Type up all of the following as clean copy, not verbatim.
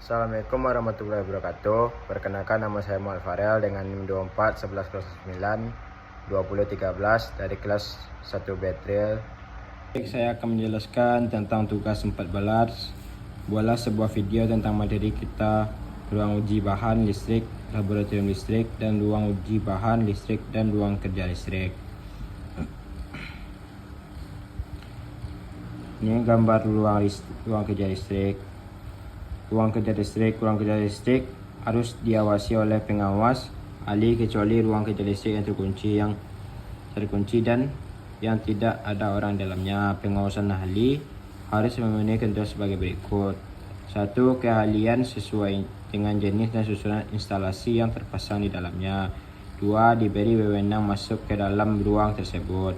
Assalamualaikum warahmatullahi wabarakatuh. Perkenalkan, nama saya Muhammad Farel dengan NIM 24 1109 2013 dari kelas 1 Betril. Saya akan menjelaskan tentang tugas 14. Buatlah sebuah video tentang materi kita, ruang uji bahan listrik, laboratorium listrik, dan ruang uji bahan listrik dan ruang kerja listrik. Ini gambar ruang kerja listrik. Ruang kerja listrik harus diawasi oleh pengawas ahli kecuali ruang kerja listrik yang terkunci dan yang tidak ada orang dalamnya. Pengawasan ahli harus memenuhi ketentuan sebagai berikut. 1. Keahlian sesuai dengan jenis dan susunan instalasi yang terpasang di dalamnya. 2. Diberi wewenang masuk ke dalam ruang tersebut.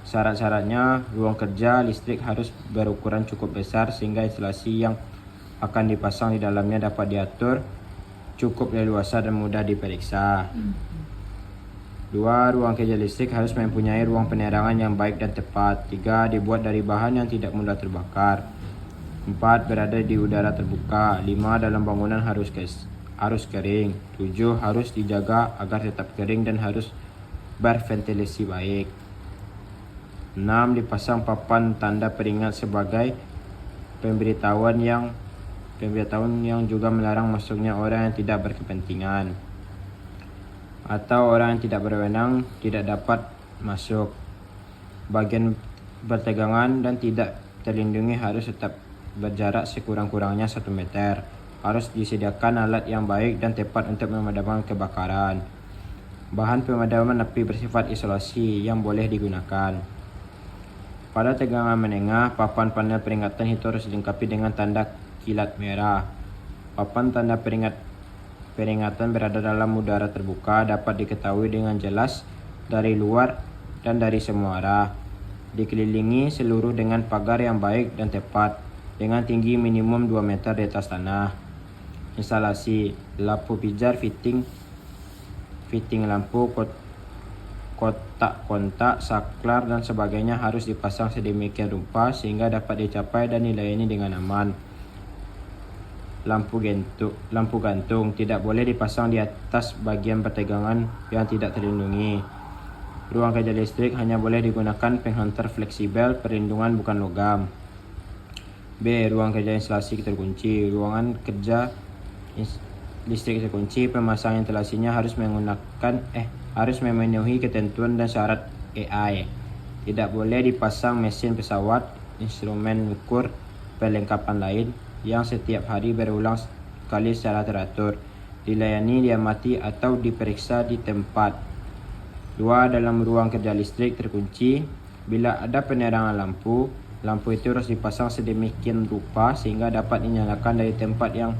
Syarat-syaratnya, ruang kerja listrik harus berukuran cukup besar sehingga instalasi yang akan dipasang di dalamnya dapat diatur, cukup leluasa dan mudah diperiksa. 2. Ruang kerja listrik harus mempunyai ruang penerangan yang baik dan tepat. 3. Dibuat dari bahan yang tidak mudah terbakar. 4. Berada di udara terbuka. 5. Dalam bangunan harus kering. 7. Harus dijaga agar tetap kering dan harus berventilasi baik. 6. Dipasang papan tanda peringat sebagai pemberitahuan yang juga melarang masuknya orang yang tidak berkepentingan atau orang yang tidak berwenang tidak dapat masuk. Bagian bertegangan dan tidak terlindungi harus tetap berjarak sekurang-kurangnya 1 meter. Harus disediakan alat yang baik dan tepat untuk memadamkan kebakaran. Bahan pemadaman api bersifat isolasi yang boleh digunakan. Pada tegangan menengah, papan panel peringatan itu harus dilengkapi dengan tanda kilat merah. Papan tanda peringatan berada dalam udara terbuka, dapat diketahui dengan jelas dari luar dan dari semua arah. Dikelilingi seluruh dengan pagar yang baik dan tepat, dengan tinggi minimum 2 meter di atas tanah. Instalasi lampu pijar, fitting lampu, kotak kontak, saklar dan sebagainya harus dipasang sedemikian rupa sehingga dapat dicapai dan dilayani dengan aman. Lampu gantung tidak boleh dipasang di atas bagian pertegangan yang tidak terlindungi. Ruang kerja listrik hanya boleh digunakan penghantar fleksibel, perlindungan bukan logam. B. Ruang kerja instalasi terkunci. Ruangan kerja listrik terkunci, pemasangan instalasinya harus memenuhi ketentuan dan syarat AI. Tidak boleh dipasang mesin pesawat, instrumen ukur, perlengkapan lain yang setiap hari berulang kali secara teratur, dilayani, diamati atau diperiksa di tempat. 2. Dalam ruang kerja listrik terkunci, bila ada penerangan lampu itu harus dipasang sedemikian rupa sehingga dapat dinyalakan dari tempat yang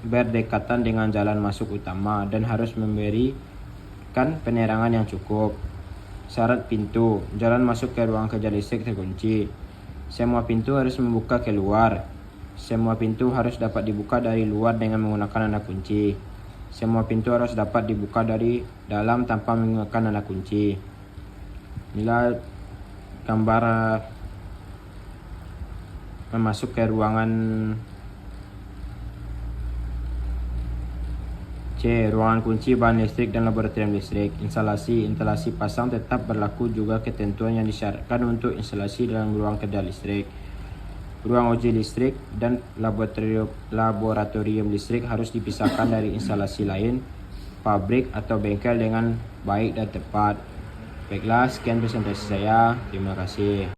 berdekatan dengan jalan masuk utama dan harus memberikan penerangan yang cukup. Syarat pintu. Jalan masuk ke ruang kerja listrik terkunci. Semua pintu harus membuka keluar. Semua pintu harus dapat dibuka dari luar dengan menggunakan tanda kunci. Semua pintu harus dapat dibuka dari dalam tanpa menggunakan tanda kunci. Inilah gambar masuk ke ruangan C. Ruangan kunci bahan listrik dan laboratorium listrik. Instalasi pasang tetap berlaku juga ketentuan yang disyaratkan untuk instalasi dalam ruang kerja listrik. Ruang uji listrik dan laboratorium listrik harus dipisahkan dari instalasi lain, pabrik atau bengkel dengan baik dan tepat. Baiklah, sekian presentasi saya. Terima kasih.